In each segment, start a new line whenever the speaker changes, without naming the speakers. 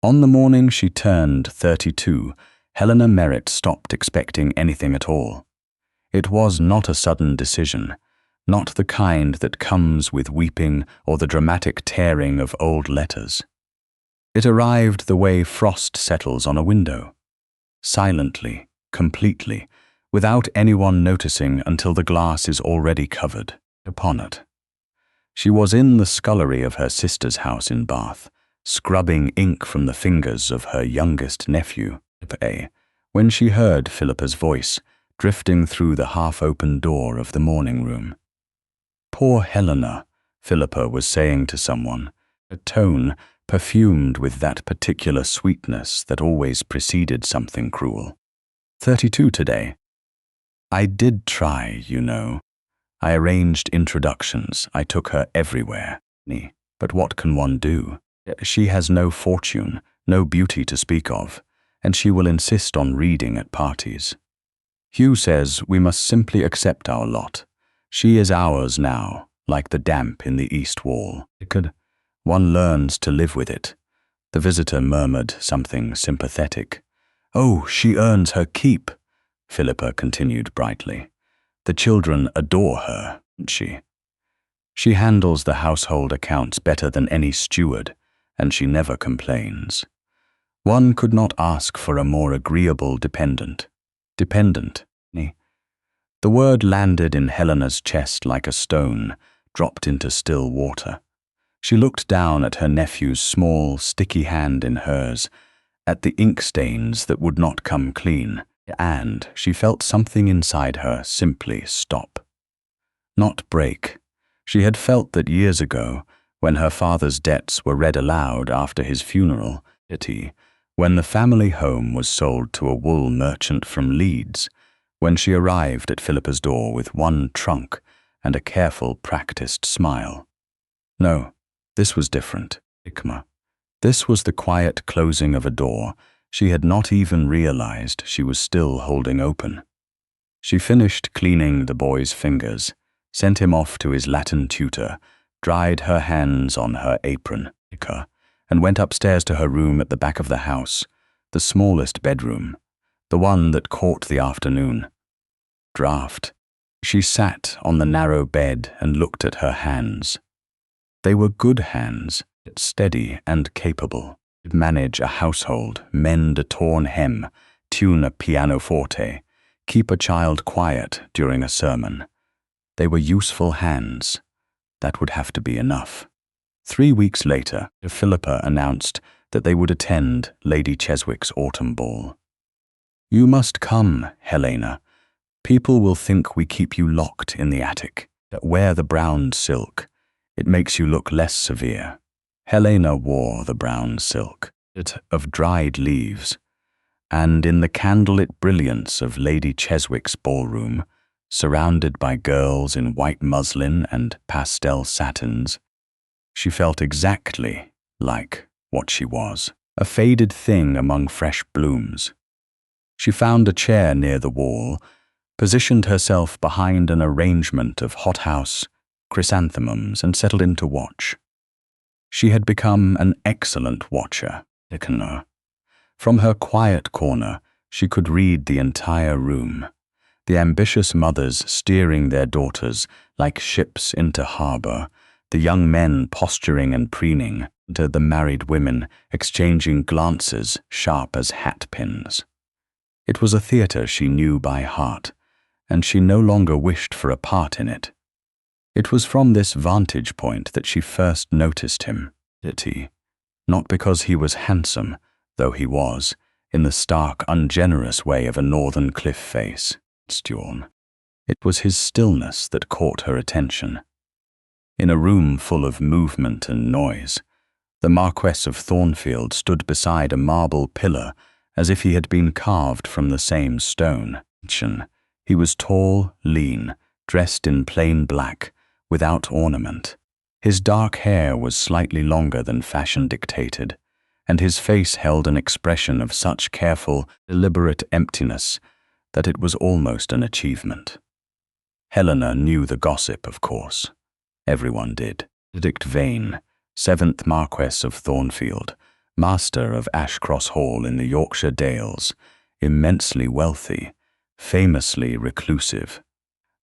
On the morning she turned 32, Helena Merritt stopped expecting anything at all. It was not a sudden decision, not the kind that comes with weeping or the dramatic tearing of old letters. It arrived the way frost settles on a window, silently, completely, without anyone noticing until the glass is already covered upon it. She was in the scullery of her sister's house in Bath, scrubbing ink from the fingers of her youngest nephew, when she heard Philippa's voice drifting through the half-open door of the morning room. "Poor Helena," Philippa was saying to someone, a tone perfumed with that particular sweetness that always preceded something cruel. 32 today. "I did try, you know. I arranged introductions, I took her everywhere. But what can one do? She has no fortune, no beauty to speak of, and she will insist on reading at parties. Hugh says we must simply accept our lot. She is ours now, like the damp in the east wall. One learns to live with it." The visitor murmured something sympathetic. "Oh, she earns her keep," Philippa continued brightly. "The children adore her, doesn't she? She handles the household accounts better than any steward, and she never complains. One could not ask for a more agreeable dependent. Dependent. The word landed in Helena's chest like a stone, dropped into still water. She looked down at her nephew's small, sticky hand in hers, at the ink stains that would not come clean, and she felt something inside her simply stop. Not break. She had felt that years ago, when her father's debts were read aloud after his funeral, when the family home was sold to a wool merchant from Leeds, when she arrived at Philippa's door with one trunk and a careful, practiced smile. No, this was different. This was the quiet closing of a door she had not even realized she was still holding open. She finished cleaning the boy's fingers, sent him off to his Latin tutor, dried her hands on her apron, and went upstairs to her room at the back of the house, the smallest bedroom, the one that caught the afternoon draught. She sat on the narrow bed and looked at her hands. They were good hands, steady and capable. Manage a household, mend a torn hem, tune a pianoforte, keep a child quiet during a sermon. They were useful hands. That would have to be enough. 3 weeks later, Philippa announced that they would attend Lady Cheswick's autumn ball. "You must come, Helena. People will think we keep you locked in the attic. Wear the brown silk. It makes you look less severe." Helena wore the brown silk, of dried leaves, and in the candlelit brilliance of Lady Cheswick's ballroom, surrounded by girls in white muslin and pastel satins, she felt exactly like what she was, a faded thing among fresh blooms. She found a chair near the wall, positioned herself behind an arrangement of hothouse chrysanthemums, and settled in to watch. She had become an excellent watcher. From her quiet corner, she could read the entire room, the ambitious mothers steering their daughters like ships into harbor, the young men posturing and preening, to the married women exchanging glances sharp as hatpins. It was a theater she knew by heart, and she no longer wished for a part in it. It was from this vantage point that she first noticed him, not because he was handsome, though he was, in the stark, ungenerous way of a northern cliff face. It was his stillness that caught her attention. In a room full of movement and noise, the Marquess of Thornfield stood beside a marble pillar as if he had been carved from the same stone. He was tall, lean, dressed in plain black, without ornament. His dark hair was slightly longer than fashion dictated, and his face held an expression of such careful, deliberate emptiness that it was almost an achievement. Helena knew the gossip, of course. Everyone did. Benedict Vane, 7th Marquess of Thornfield, master of Ashcross Hall in the Yorkshire Dales, immensely wealthy, famously reclusive,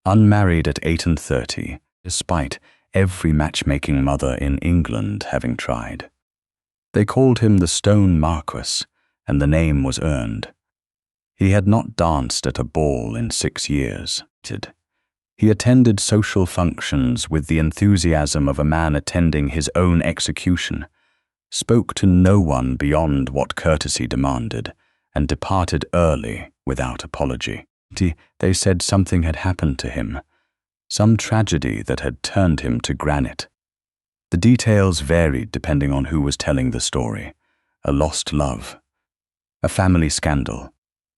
unmarried at 38, despite every matchmaking mother in England having tried. They called him the Stone Marquess, and the name was earned. He had not danced at a ball in 6 years. He attended social functions with the enthusiasm of a man attending his own execution, spoke to no one beyond what courtesy demanded, and departed early without apology. They said something had happened to him, some tragedy that had turned him to granite. The details varied depending on who was telling the story. A lost love, a family scandal,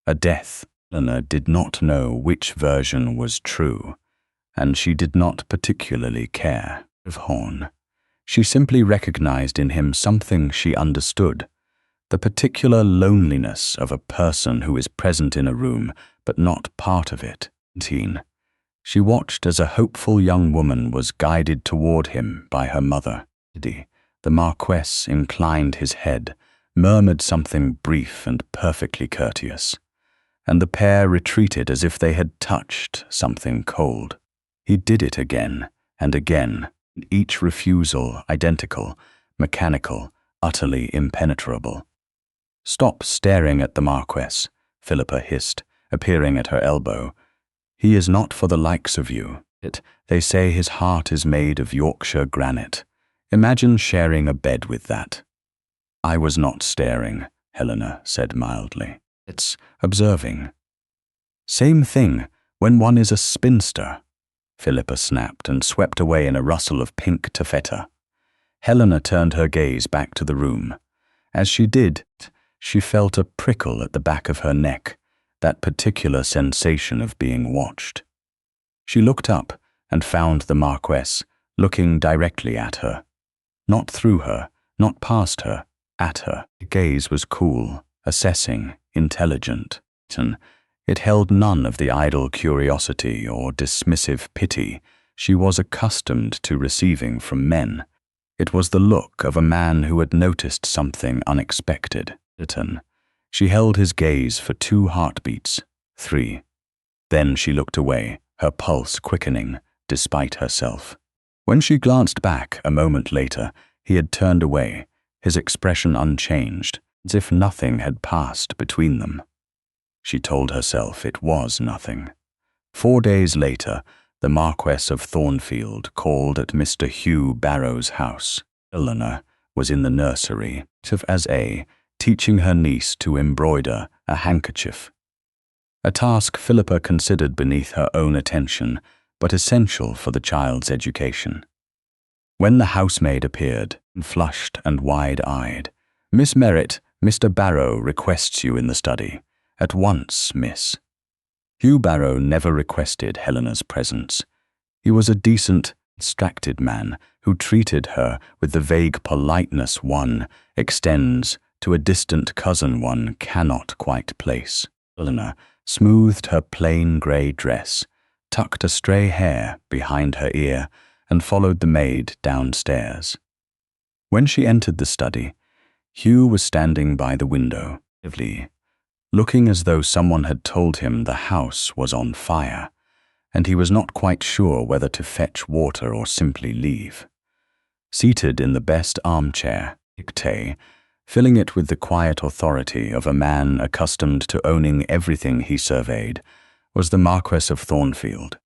a death. Helena did not know which version was true, and she did not particularly care. Of Horn, she simply recognized in him something she understood, the particular loneliness of a person who is present in a room but not part of it. She watched as a hopeful young woman was guided toward him by her mother. The Marquess inclined his head, murmured something brief and perfectly courteous, and the pair retreated as if they had touched something cold. He did it again and again, each refusal identical, mechanical, utterly impenetrable. "Stop staring at the Marquess," Philippa hissed, appearing at her elbow. "He is not for the likes of you. They say his heart is made of Yorkshire granite. Imagine sharing a bed with that." "I was not staring," Helena said mildly. "It's observing." "Same thing when one is a spinster," Philippa snapped and swept away in a rustle of pink taffeta. Helena turned her gaze back to the room. As she did, she felt a prickle at the back of her neck, that particular sensation of being watched. She looked up and found the Marquess looking directly at her. Not through her, not past her, at her. The gaze was cool, assessing, intelligent. It held none of the idle curiosity or dismissive pity she was accustomed to receiving from men. It was the look of a man who had noticed something unexpected. She held his gaze for 2 heartbeats, 3. Then she looked away, her pulse quickening, despite herself. When she glanced back a moment later, he had turned away, his expression unchanged, as if nothing had passed between them. She told herself it was nothing. 4 days later, the Marquess of Thornfield called at Mr. Hugh Barrow's house. Helena was in the nursery, teaching her niece to embroider a handkerchief. A task Philippa considered beneath her own attention, but essential for the child's education. When the housemaid appeared, flushed and wide-eyed, "Miss Merritt, Mr. Barrow requests you in the study. At once, miss." Hugh Barrow never requested Helena's presence. He was a decent, distracted man who treated her with the vague politeness one extends to a distant cousin one cannot quite place. Helena smoothed her plain grey dress, tucked a stray hair behind her ear, and followed the maid downstairs. When she entered the study, Hugh was standing by the window, looking as though someone had told him the house was on fire, and he was not quite sure whether to fetch water or simply leave. Seated in the best armchair, filling it with the quiet authority of a man accustomed to owning everything he surveyed, was the Marquess of Thornfield.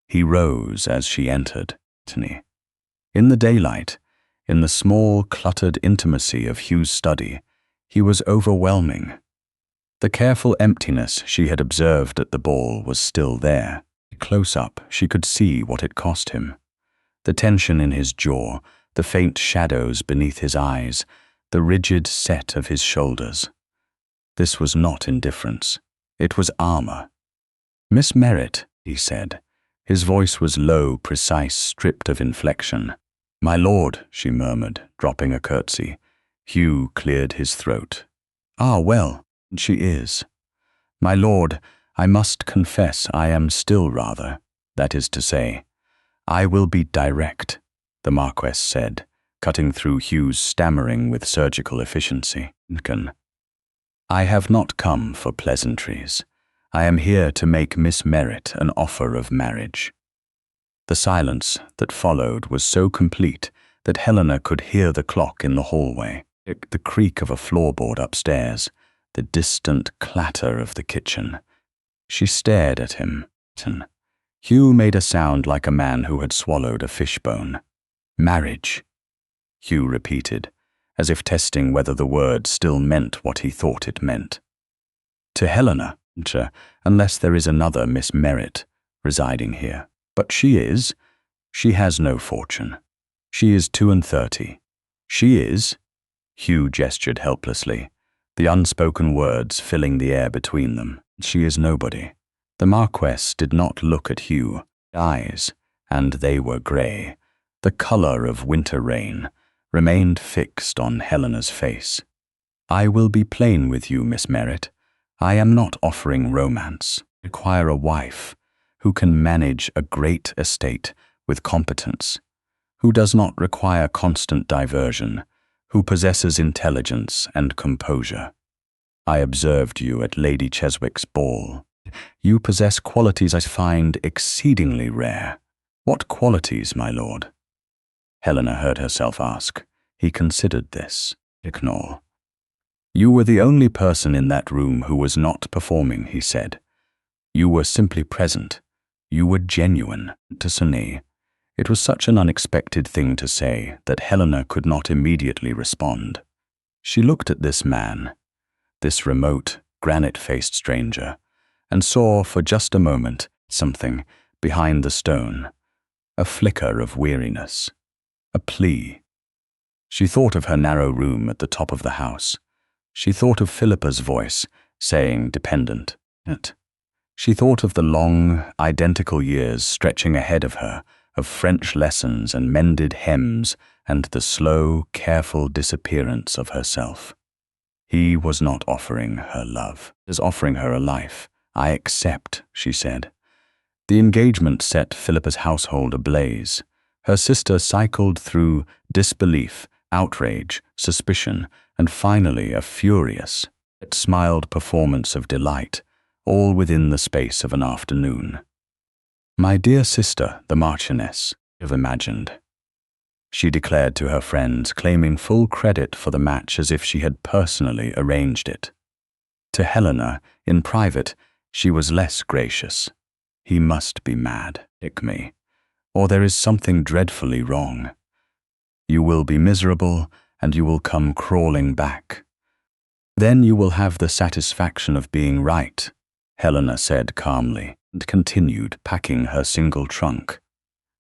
He rose as she entered. In the daylight, in the small, cluttered intimacy of Hugh's study, he was overwhelming. The careful emptiness she had observed at the ball was still there. Close up, she could see what it cost him. The tension in his jaw, the faint shadows beneath his eyes, the rigid set of his shoulders. This was not indifference. It was armor. "Miss Merritt," he said. His voice was low, precise, stripped of inflection. "My lord," she murmured, dropping a curtsy. Hugh cleared his throat. "Ah, well, she is. My lord, I must confess I am still rather, that is to say, I will be direct," the Marquess said, cutting through Hugh's stammering with surgical efficiency. I have not come for pleasantries. I am here to make Miss Merritt an offer of marriage. The silence that followed was so complete that Helena could hear the clock in the hallway, the creak of a floorboard upstairs, the distant clatter of the kitchen. She stared at him. Hugh made a sound like a man who had swallowed a fishbone. Marriage, Hugh repeated, as if testing whether the word still meant what he thought it meant. To Helena, unless there is another Miss Merritt residing here. But she has no fortune. She is 32. She is, Hugh gestured helplessly, the unspoken words filling the air between them. She is nobody. The Marquess did not look at Hugh. Eyes, and they were grey, the colour of winter rain, remained fixed on Helena's face. I will be plain with you, Miss Merritt. I am not offering romance. I require a wife who can manage a great estate with competence, who does not require constant diversion, who possesses intelligence and composure. I observed you at Lady Cheswick's ball. You possess qualities I find exceedingly rare. What qualities, my lord? Helena heard herself ask. He considered this. Ignore. You were the only person in that room who was not performing, he said. You were simply present. You were genuine. To Sunny, it was such an unexpected thing to say that Helena could not immediately respond. She looked at this man, this remote, granite-faced stranger, and saw for just a moment something behind the stone, a flicker of weariness, a plea. She thought of her narrow room at the top of the house. She thought of Philippa's voice saying dependent. She thought of the long, identical years stretching ahead of her, of French lessons and mended hems and the slow, careful disappearance of herself. He was not offering her love. He was offering her a life. I accept, she said. The engagement set Philippa's household ablaze. Her sister cycled through disbelief, outrage, suspicion, and finally a furious, yet smiled performance of delight, all within the space of an afternoon. My dear sister, the Marchioness, have imagined. She declared to her friends, claiming full credit for the match as if she had personally arranged it. To Helena, in private, she was less gracious. He must be mad, me, or there is something dreadfully wrong. You will be miserable, and you will come crawling back. Then you will have the satisfaction of being right, Helena said calmly, and continued packing her single trunk.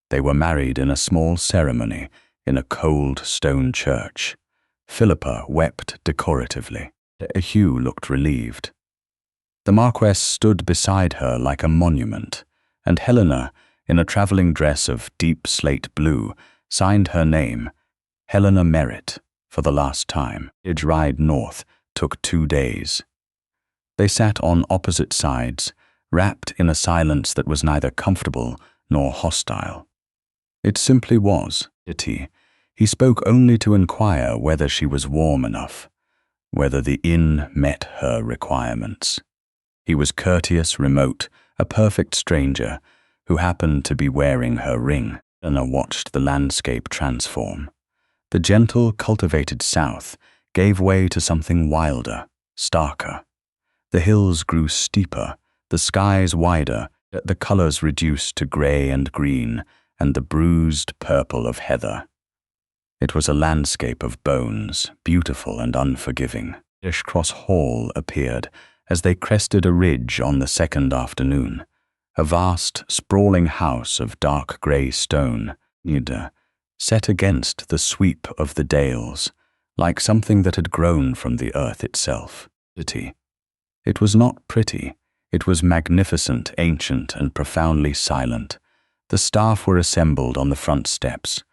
They were married in a small ceremony in a cold stone church. Philippa wept decoratively. Hugh looked relieved. The Marquess stood beside her like a monument, and Helena, in a travelling dress of deep slate blue, signed her name, Helena Merritt, for the last time. His ride north took 2 days. They sat on opposite sides, wrapped in a silence that was neither comfortable nor hostile. It simply was, he spoke only to inquire whether she was warm enough, whether the inn met her requirements. He was courteous, remote, a perfect stranger, who happened to be wearing her ring. Helena watched the landscape transform. The gentle, cultivated south gave way to something wilder, starker. The hills grew steeper, the skies wider, the colors reduced to gray and green, and the bruised purple of heather. It was a landscape of bones, beautiful and unforgiving. Cross Hall appeared as they crested a ridge on the second afternoon, a vast, sprawling house of dark grey stone, set against the sweep of the dales, like something that had grown from the earth itself. It was not pretty. It was magnificent, ancient, and profoundly silent. The staff were assembled on the front steps,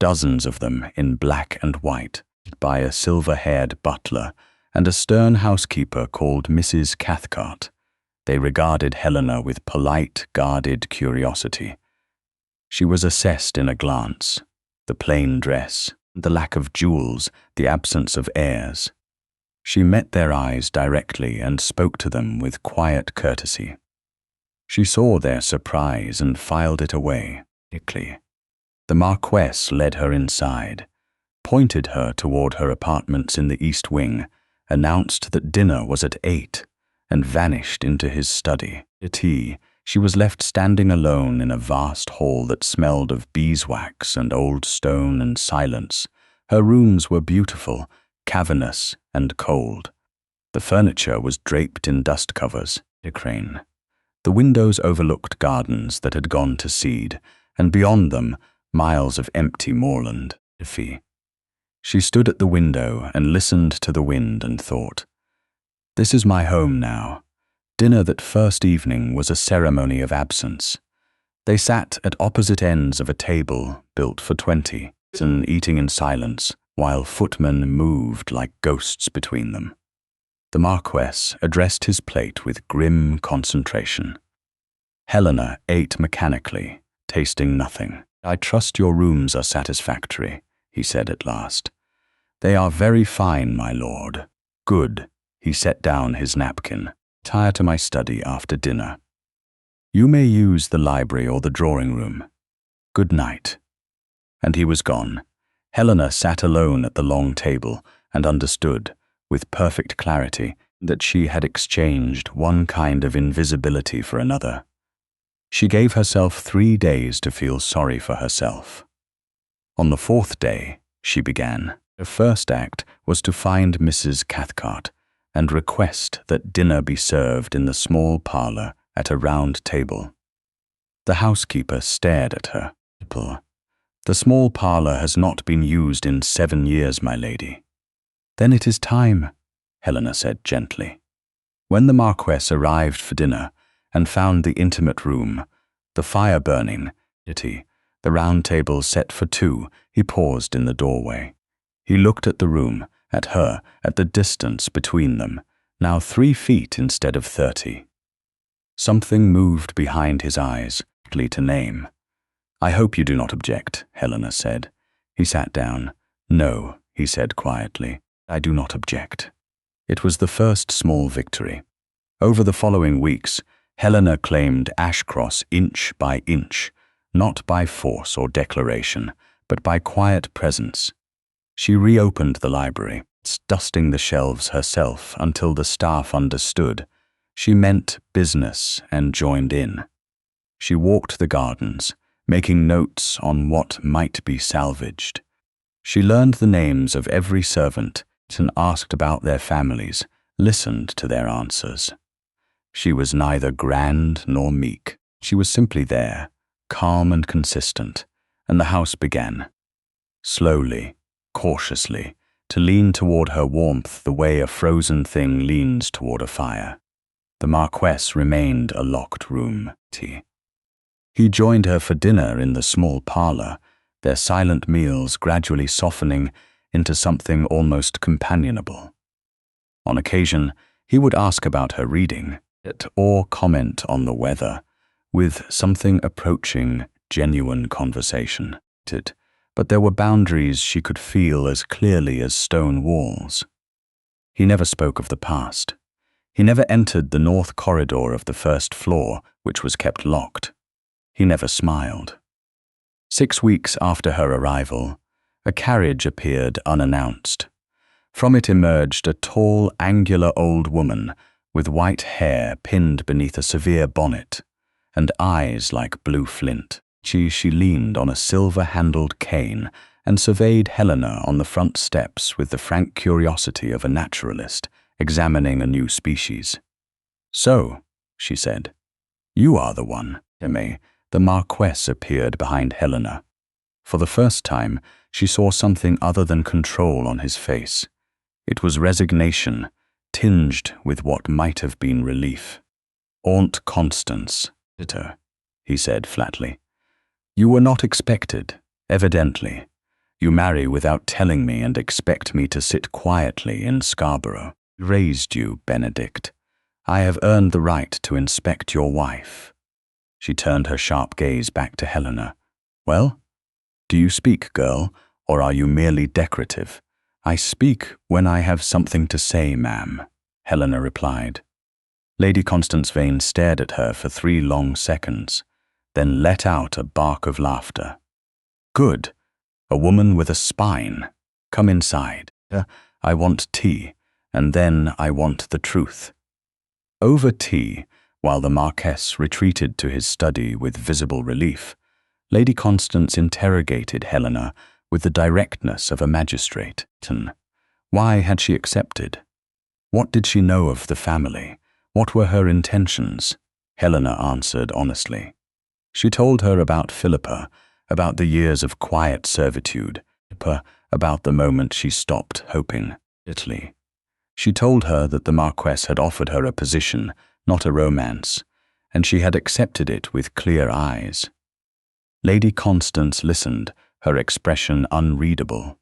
dozens of them in black and white, by a silver-haired butler and a stern housekeeper called Mrs. Cathcart. They regarded Helena with polite, guarded curiosity. She was assessed in a glance. The plain dress, the lack of jewels, the absence of heirs. She met their eyes directly and spoke to them with quiet courtesy. She saw their surprise and filed it away quickly. The Marquess led her inside, pointed her toward her apartments in the East Wing, announced that dinner was at 8, and vanished into his study. At tea, she was left standing alone in a vast hall that smelled of beeswax and old stone and silence. Her rooms were beautiful, cavernous, and cold. The furniture was draped in dust covers. The windows overlooked gardens that had gone to seed, and beyond them, miles of empty moorland. She stood at the window and listened to the wind and thought, "This is my home now." Dinner that first evening was a ceremony of absence. They sat at opposite ends of a table built for 20, and eating in silence, while footmen moved like ghosts between them. The Marquess addressed his plate with grim concentration. Helena ate mechanically, tasting nothing. "I trust your rooms are satisfactory," he said at last. "They are very fine, my lord." "Good." He set down his napkin. "Retire to my study after dinner. You may use the library or the drawing room. Good night." And he was gone. Helena sat alone at the long table and understood, with perfect clarity, that she had exchanged one kind of invisibility for another. She gave herself 3 days to feel sorry for herself. On the 4th day, she began. Her first act was to find Mrs. Cathcart and request that dinner be served in the small parlour at a round table. The housekeeper stared at her. "The small parlour has not been used in 7 years, my lady." "Then it is time," Helena said gently. When the Marquess arrived for dinner and found the intimate room, the fire burning, the round table set for 2, he paused in the doorway. He looked at the room, at her, at the distance between them, now 3 feet instead of 30. Something moved behind his eyes, to name. "I hope you do not object," Helena said. He sat down. "No," he said quietly, "I do not object." It was the first small victory. Over the following weeks, Helena claimed Ashcross inch by inch, not by force or declaration, but by quiet presence. She reopened the library, dusting the shelves herself until the staff understood. She meant business and joined in. She walked the gardens, making notes on what might be salvaged. She learned the names of every servant and asked about their families, listened to their answers. She was neither grand nor meek. She was simply there, calm and consistent, and the house began, slowly, cautiously, to lean toward her warmth the way a frozen thing leans toward a fire. The Marquess remained a locked room. He joined her for dinner in the small parlour, their silent meals gradually softening into something almost companionable. On occasion, he would ask about her reading, or comment on the weather, with something approaching genuine conversation. But there were boundaries she could feel as clearly as stone walls. He never spoke of the past. He never entered the north corridor of the first floor, which was kept locked. He never smiled. 6 weeks after her arrival, a carriage appeared unannounced. From it emerged a tall, angular old woman with white hair pinned beneath a severe bonnet and eyes like blue flint. She leaned on a silver-handled cane and surveyed Helena on the front steps with the frank curiosity of a naturalist examining a new species. "So," she said, "you are the one." The Marquess appeared behind Helena. For the first time, she saw something other than control on his face. It was resignation, tinged with what might have been relief. "Aunt Constance," he said flatly. "You were not expected, evidently. You marry without telling me and expect me to sit quietly in Scarborough. Raised you, Benedict. I have earned the right to inspect your wife." She turned her sharp gaze back to Helena. "Well? Do you speak, girl, or are you merely decorative? I speak when I have something to say, ma'am, Helena replied. Lady Constance Vane stared at her for 3 long seconds, then let out a bark of laughter. Good. A woman with a spine. Come inside. I want tea, and then I want the truth. Over tea, while the Marquess retreated to his study with visible relief, Lady Constance interrogated Helena with the directness of a magistrate. Why had she accepted? What did she know of the family? What were her intentions? Helena answered honestly. She told her about Philippa, about the years of quiet servitude, about the moment she stopped hoping. Italy. She told her that the Marquess had offered her a position, not a romance, and she had accepted it with clear eyes. Lady Constance listened, her expression unreadable.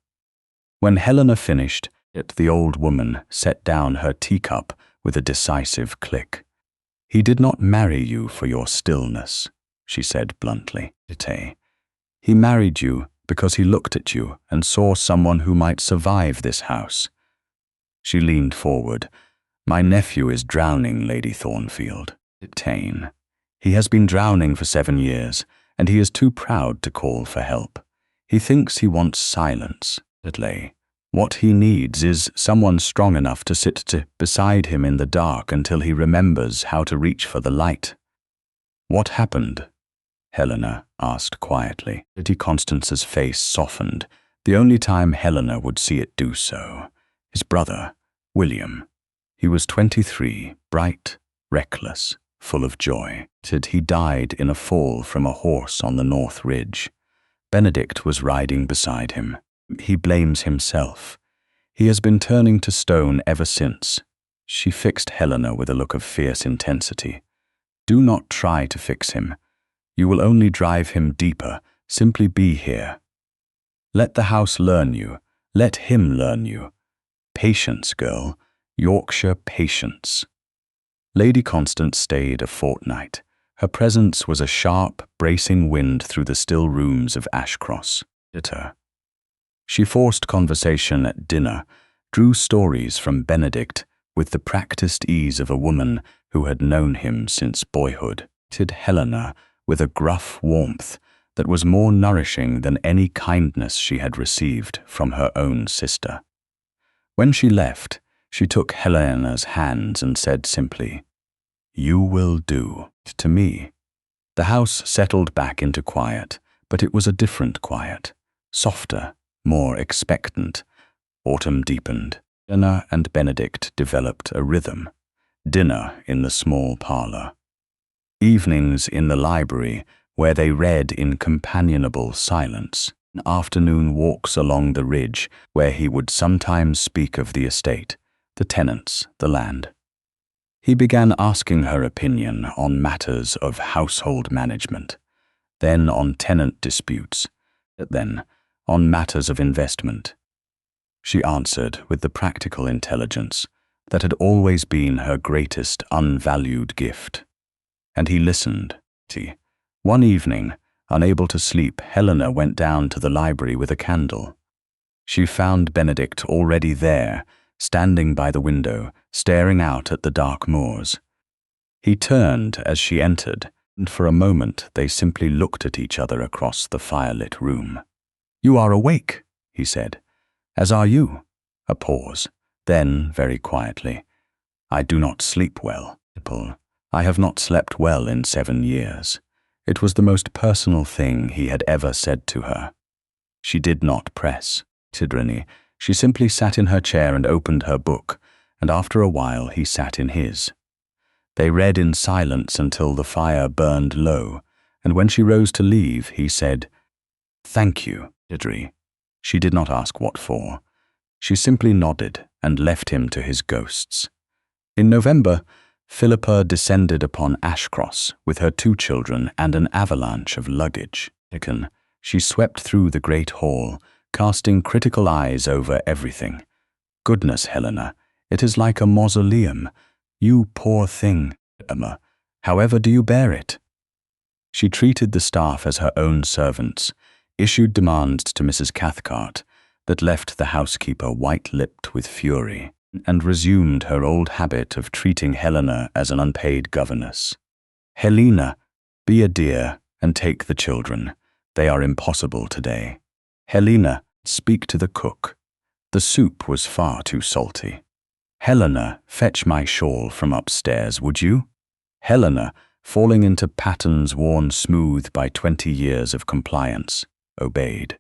When Helena finished, the old woman set down her teacup with a decisive click. He did not marry you for your stillness, she said bluntly. He married you because he looked at you and saw someone who might survive this house. She leaned forward. My nephew is drowning, Lady Thornfield. He has been drowning for 7 years, and he is too proud to call for help. He thinks he wants silence. What he needs is someone strong enough to sit beside him in the dark until he remembers how to reach for the light. What happened? Helena asked quietly. Lady Constance's face softened, the only time Helena would see it do so. His brother, William. He was 23, bright, reckless, full of joy. He died in a fall from a horse on the North Ridge. Benedict was riding beside him. He blames himself. He has been turning to stone ever since. She fixed Helena with a look of fierce intensity. Do not try to fix him. You will only drive him deeper. Simply be here. Let the house learn you. Let him learn you. Patience, girl. Yorkshire patience. Lady Constance stayed a fortnight. Her presence was a sharp, bracing wind through the still rooms of Ashcross. She forced conversation at dinner, drew stories from Benedict with the practiced ease of a woman who had known him since boyhood. Helena with a gruff warmth that was more nourishing than any kindness she had received from her own sister. When she left, she took Helena's hands and said simply, "You will do." To me. The house settled back into quiet, but it was a different quiet, softer, more expectant. Autumn deepened. Helena and Benedict developed a rhythm. Dinner in the small parlor. Evenings in the library, where they read in companionable silence. Afternoon walks along the ridge, where he would sometimes speak of the estate, the tenants, the land. He began asking her opinion on matters of household management, then on tenant disputes, then on matters of investment. She answered with the practical intelligence that had always been her greatest unvalued gift. And he listened. One evening, unable to sleep, Helena went down to the library with a candle. She found Benedict already there, standing by the window, staring out at the dark moors. He turned as she entered, and for a moment they simply looked at each other across the firelit room. "You are awake," he said. "As are you." A pause. Then, very quietly, "I do not sleep well. I have not slept well in 7 years." It was the most personal thing he had ever said to her. She did not press. She simply sat in her chair and opened her book, and after a while he sat in his. They read in silence until the fire burned low, and when she rose to leave, he said, "Thank you, Idri." She did not ask what for. She simply nodded and left him to his ghosts. In November, Philippa descended upon Ashcross with her 2 children and an avalanche of luggage. She swept through the great hall, casting critical eyes over everything. "Goodness, Helena, it is like a mausoleum. You poor thing, Emma. However do you bear it?" She treated the staff as her own servants, issued demands to Mrs. Cathcart that left the housekeeper white-lipped with fury, and resumed her old habit of treating Helena as an unpaid governess. "Helena, be a dear and take the children. They are impossible today. Helena, speak to the cook. The soup was far too salty. Helena, fetch my shawl from upstairs, would you?" Helena, falling into patterns worn smooth by 20 years of compliance, obeyed.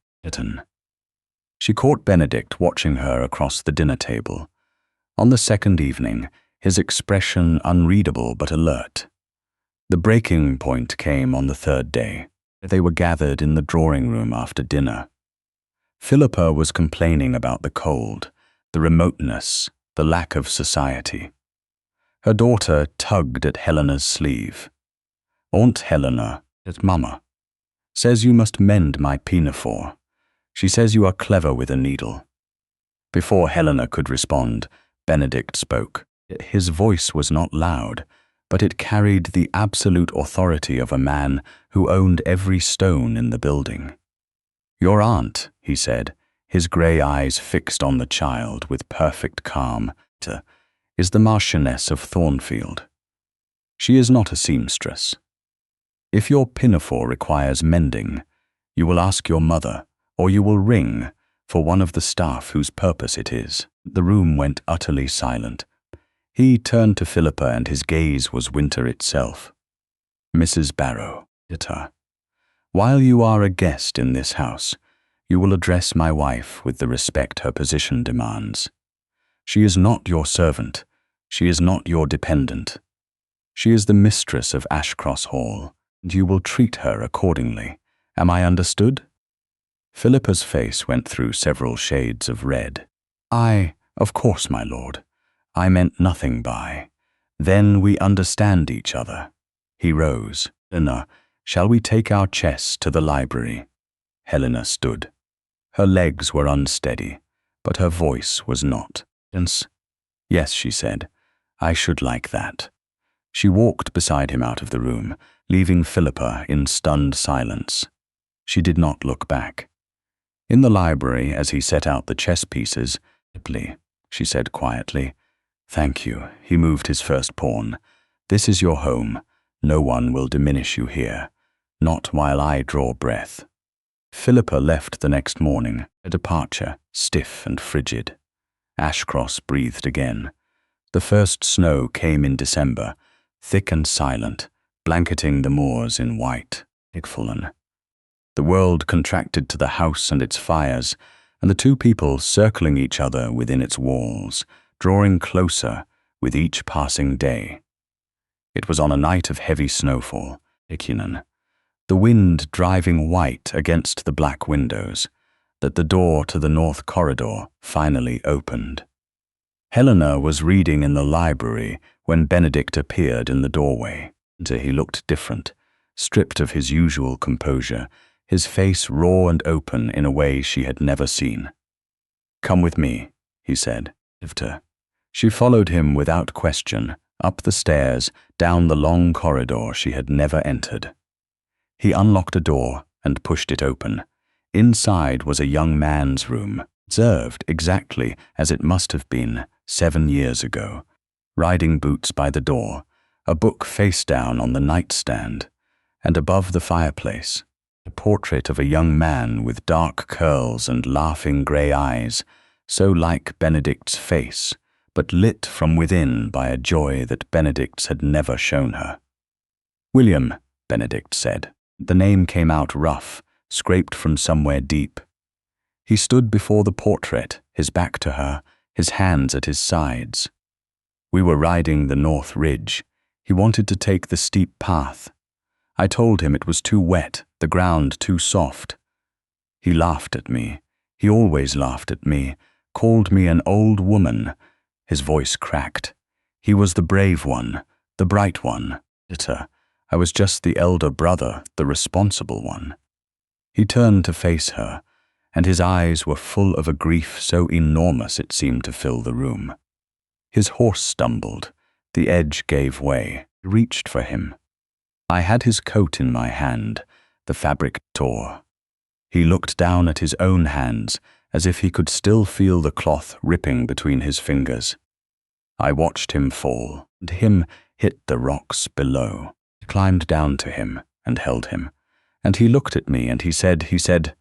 She caught Benedict watching her across the dinner table. On the second evening, his expression unreadable but alert. The breaking point came on the third day. They were gathered in the drawing room after dinner. Philippa was complaining about the cold, the remoteness, the lack of society. Her daughter tugged at Helena's sleeve. "Aunt Helena, Mama, says you must mend my pinafore. She says you are clever with a needle." Before Helena could respond, Benedict spoke. His voice was not loud, but it carried the absolute authority of a man who owned every stone in the building. "Your aunt," he said, his grey eyes fixed on the child with perfect calm, "is the Marquess of Thornfield. She is not a seamstress. If your pinafore requires mending, you will ask your mother, or you will ring for one of the staff whose purpose it is." The room went utterly silent. He turned to Philippa, and his gaze was winter itself. "Mrs. Barrow, while you are a guest in this house, you will address my wife with the respect her position demands. She is not your servant. She is not your dependent. She is the mistress of Ashcross Hall, and you will treat her accordingly. Am I understood?" Philippa's face went through several shades of red. "Of course, my lord. I meant nothing by. Then we understand each other." He rose. "Helena, shall we take our chess to the library?" Helena stood. Her legs were unsteady, but her voice was not. "Yes," she said, "I should like that." She walked beside him out of the room, leaving Philippa in stunned silence. She did not look back. In the library, as he set out the chess pieces, she said quietly, "Thank you." He moved his first pawn. "This is your home. No one will diminish you here. Not while I draw breath." Philippa left the next morning, a departure, stiff and frigid. Ashcross breathed again. The first snow came in December, thick and silent, blanketing the moors in white. The world contracted to the house and its fires, and the two people circling each other within its walls, drawing closer with each passing day. It was on a night of heavy snowfall, the wind driving white against the black windows, that the door to the north corridor finally opened. Helena was reading in the library when Benedict appeared in the doorway. He looked different, stripped of his usual composure, his face raw and open in a way she had never seen. "Come with me," he said. She followed him without question, up the stairs, down the long corridor she had never entered. He unlocked a door and pushed it open. Inside was a young man's room, preserved exactly as it must have been 7 years ago. Riding boots by the door, a book face down on the nightstand, and above the fireplace, a portrait of a young man with dark curls and laughing grey eyes, so like Benedict's face, but lit from within by a joy that Benedict's had never shown her. "William," Benedict said. The name came out rough, scraped from somewhere deep. He stood before the portrait, his back to her, his hands at his sides. "We were riding the North Ridge. He wanted to take the steep path. I told him it was too wet, the ground too soft. He laughed at me. He always laughed at me, called me an old woman." His voice cracked. "He was the brave one, the bright one. I was just the elder brother, the responsible one." He turned to face her, and his eyes were full of a grief so enormous it seemed to fill the room. His horse stumbled. The edge gave way. I reached for him. I had his coat in my hand. The fabric tore. He looked down at his own hands, as if he could still feel the cloth ripping between his fingers. I watched him fall, and him hit the rocks below. I climbed down to him and held him, and he looked at me and he said,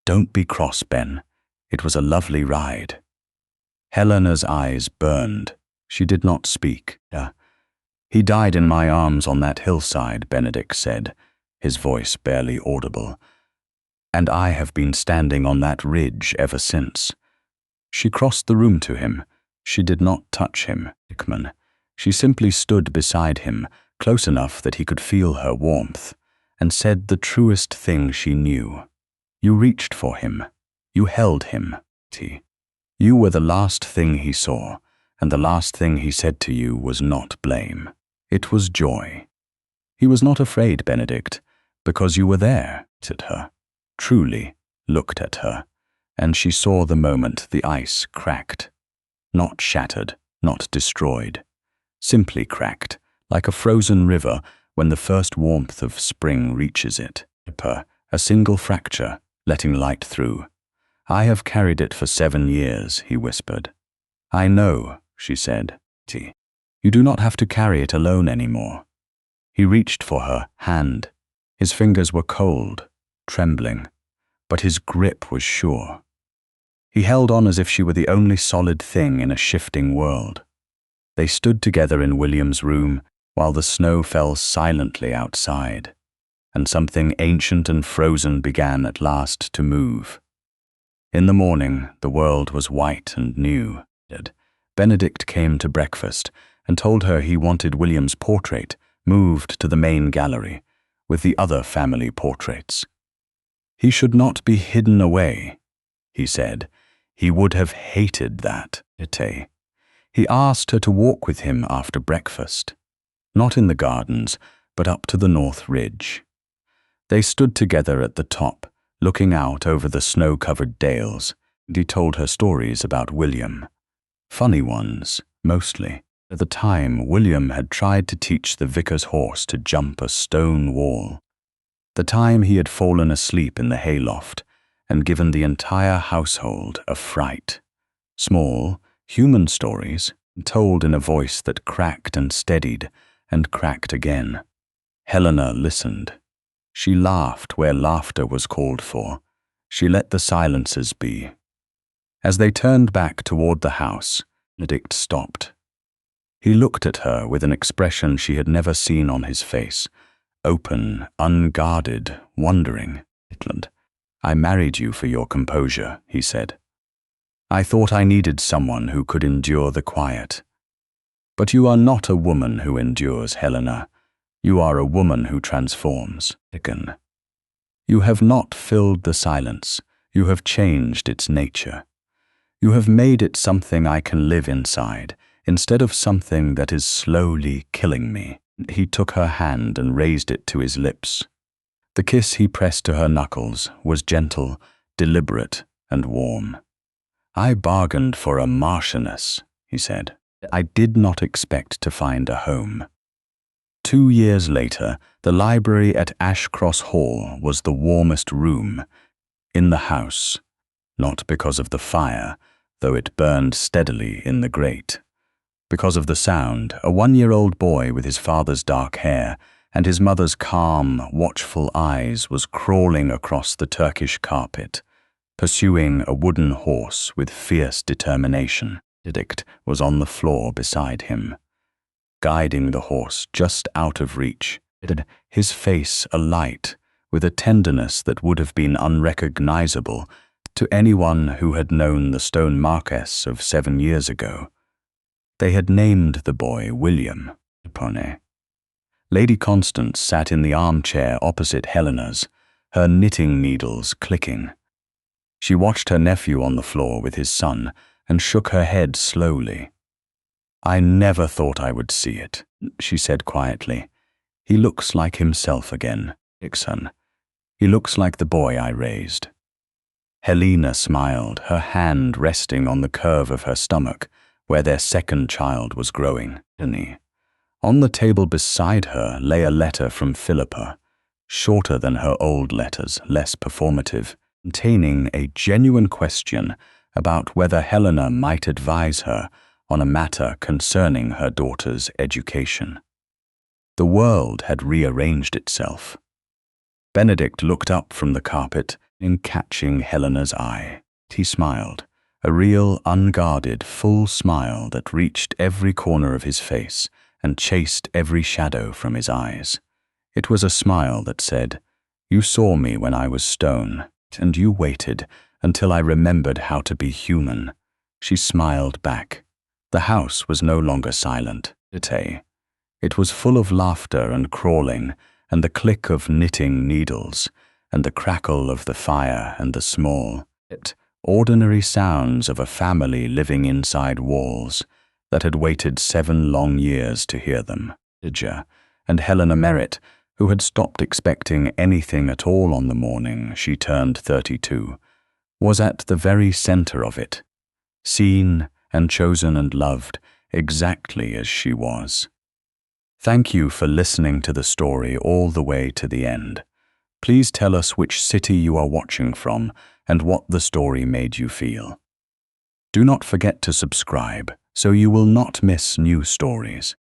"Don't be cross, Ben. It was a lovely ride." Helena's eyes burned. She did not speak. "He died in my arms on that hillside," Benedict said, his voice barely audible. "And I have been standing on that ridge ever since." She crossed the room to him. She did not touch him, Hickman. She simply stood beside him, close enough that he could feel her warmth, and said the truest thing she knew. "You reached for him. You held him, T. You were the last thing he saw, and the last thing he said to you was not blame. It was joy. He was not afraid, Benedict, because you were there," said her. Truly looked at her, and she saw the moment the ice cracked. Not shattered, not destroyed. Simply cracked, like a frozen river when the first warmth of spring reaches it. A single fracture, letting light through. "I have carried it for 7 years, he whispered. "I know," she said. "You do not have to carry it alone anymore." He reached for her hand. His fingers were cold, trembling, but his grip was sure. He held on as if she were the only solid thing in a shifting world. They stood together in William's room while the snow fell silently outside, and something ancient and frozen began at last to move. In the morning, the world was white and new. Benedict came to breakfast and told her he wanted William's portrait moved to the main gallery with the other family portraits. He should not be hidden away, he said. He would have hated that. He asked her to walk with him after breakfast, not in the gardens, but up to the North Ridge. They stood together at the top, looking out over the snow-covered dales, and he told her stories about William. Funny ones, mostly. At the time, William had tried to teach the vicar's horse to jump a stone wall. The time he had fallen asleep in the hayloft and given the entire household a fright. Small, human stories, told in a voice that cracked and steadied and cracked again. Helena listened. She laughed where laughter was called for. She let the silences be. As they turned back toward the house, Benedict stopped. He looked at her with an expression she had never seen on his face, open, unguarded, wondering. "I married you for your composure," he said. "I thought I needed someone who could endure the quiet. But you are not a woman who endures, Helena. You are a woman who transforms. You have not filled the silence. You have changed its nature. You have made it something I can live inside, instead of something that is slowly killing me." He took her hand and raised it to his lips. The kiss he pressed to her knuckles was gentle, deliberate, and warm. "I bargained for a marchioness," he said. "I did not expect to find a home." 2 years later, the library at Ashcross Hall was the warmest room in the house, not because of the fire, though it burned steadily in the grate. Because of the sound, a 1-year-old boy with his father's dark hair and his mother's calm, watchful eyes was crawling across the Turkish carpet, pursuing a wooden horse with fierce determination. Benedict was on the floor beside him, guiding the horse just out of reach, his face alight with a tenderness that would have been unrecognizable to anyone who had known the stone Marquess of 7 years ago. They had named the boy William. Lady Constance sat in the armchair opposite Helena's, her knitting needles clicking. She watched her nephew on the floor with his son and shook her head slowly. "I never thought I would see it," she said quietly. "He looks like himself again, Dixon. He looks like the boy I raised." Helena smiled, her hand resting on the curve of her stomach, where their second child was growing. On the table beside her lay a letter from Philippa, shorter than her old letters, less performative. containing a genuine question about whether Helena might advise her on a matter concerning her daughter's education. The world had rearranged itself. Benedict looked up from the carpet in catching Helena's eye. He smiled, a real, unguarded, full smile that reached every corner of his face and chased every shadow from his eyes. It was a smile that said, "You saw me when I was stone, and you waited until I remembered how to be human." She smiled back. The house was no longer silent. It was full of laughter and crawling, and the click of knitting needles, and the crackle of the fire and the small, yet ordinary sounds of a family living inside walls that had waited 7 long years to hear them. And Helena Merritt, who had stopped expecting anything at all on the morning she turned 32, was at the very center of it, seen and chosen and loved exactly as she was. Thank you for listening to the story all the way to the end. Please tell us which city you are watching from and what the story made you feel. Do not forget to subscribe so you will not miss new stories.